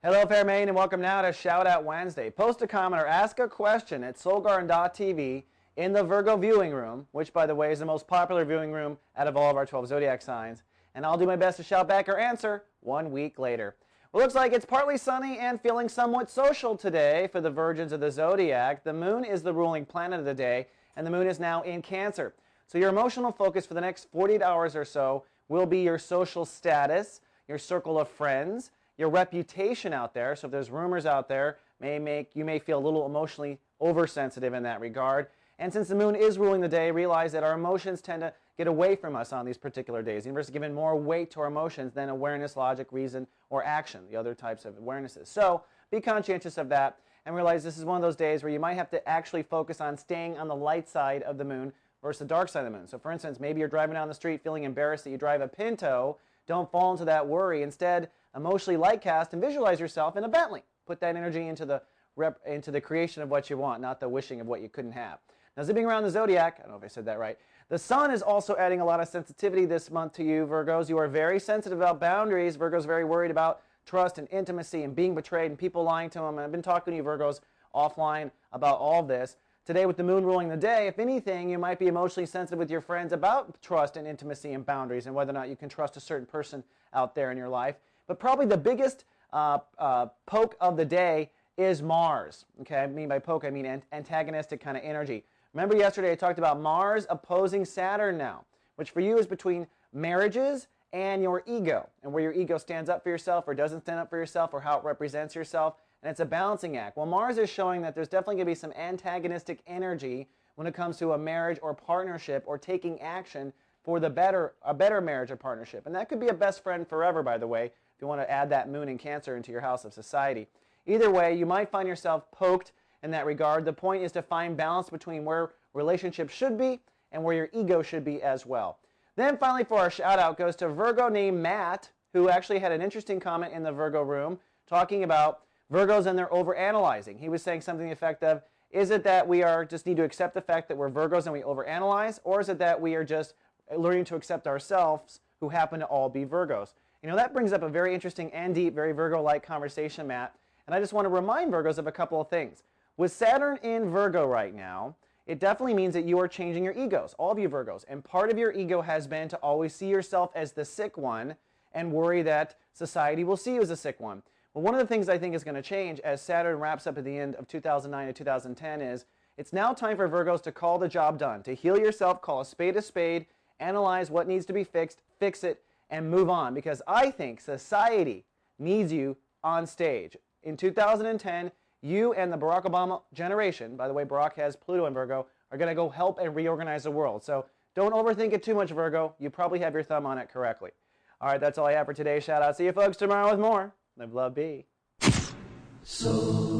Hello, Fair Maine, and welcome now to Shout Out Wednesday. Post a comment or ask a question at soulgarden.tv in the Virgo viewing room, which, by the way, is the most popular viewing room out of all of our 12 zodiac signs. And I'll do my best to shout back or answer 1 week later. Well, looks like it's partly sunny and feeling somewhat social today for the virgins of the zodiac. The moon is the ruling planet of the day, and the moon is now in Cancer. So your emotional focus for the next 48 hours or so will be your social status, your circle of friends, your reputation out there. So if there's rumors out there, you may feel a little emotionally oversensitive in that regard. And since the moon is ruling the day, realize that our emotions tend to get away from us on these particular days. The universe is giving more weight to our emotions than awareness, logic, reason, or action, the other types of awarenesses. So be conscientious of that and realize this is one of those days where you might have to actually focus on staying on the light side of the moon versus the dark side of the moon. So for instance, maybe you're driving down the street feeling embarrassed that you drive a Pinto. Don't fall into that worry. Instead, emotionally light cast and visualize yourself in a Bentley. Put that energy into the creation of what you want, not the wishing of what you couldn't have. Now, zipping around the zodiac, I don't know if I said that right, the sun is also adding a lot of sensitivity this month to you, Virgos. You are very sensitive about boundaries. Virgos very worried about trust and intimacy and being betrayed and people lying to them. And I've been talking to you, Virgos, offline about all of this. Today, with the moon ruling the day, if anything, you might be emotionally sensitive with your friends about trust and intimacy and boundaries and whether or not you can trust a certain person out there in your life. But probably the biggest poke of the day is Mars. Okay, I mean by poke, I mean antagonistic kind of energy. Remember yesterday I talked about Mars opposing Saturn now, which for you is between marriages and your ego, and where your ego stands up for yourself or doesn't stand up for yourself or how it represents yourself. And it's a balancing act. Well, Mars is showing that there's definitely going to be some antagonistic energy when it comes to a marriage or partnership or taking action for a better marriage or partnership. And that could be a best friend forever, by the way, if you want to add that moon in Cancer into your house of society. Either way, you might find yourself poked in that regard. The point is to find balance between where relationships should be and where your ego should be as well. Then finally, for our shout out goes to Virgo named Matt, who actually had an interesting comment in the Virgo room talking about Virgos and their overanalyzing. He was saying something to the effect of, is it that we just need to accept the fact that we're Virgos and we overanalyze, or is it that we are just learning to accept ourselves who happen to all be Virgos? You know, that brings up a very interesting and deep, very Virgo-like conversation, Matt. And I just want to remind Virgos of a couple of things. With Saturn in Virgo right now, it definitely means that you are changing your egos, all of you Virgos. And part of your ego has been to always see yourself as the sick one and worry that society will see you as a sick one. Well, one of the things I think is going to change as Saturn wraps up at the end of 2009 to 2010 is it's now time for Virgos to call the job done, to heal yourself, call a spade, analyze what needs to be fixed, fix it, and move on. Because I think society needs you on stage. In 2010, you and the Barack Obama generation, by the way, Barack has Pluto in Virgo, are going to go help and reorganize the world. So don't overthink it too much, Virgo. You probably have your thumb on it correctly. All right, that's all I have for today. Shout out. See you folks tomorrow with more. Live, love, be. So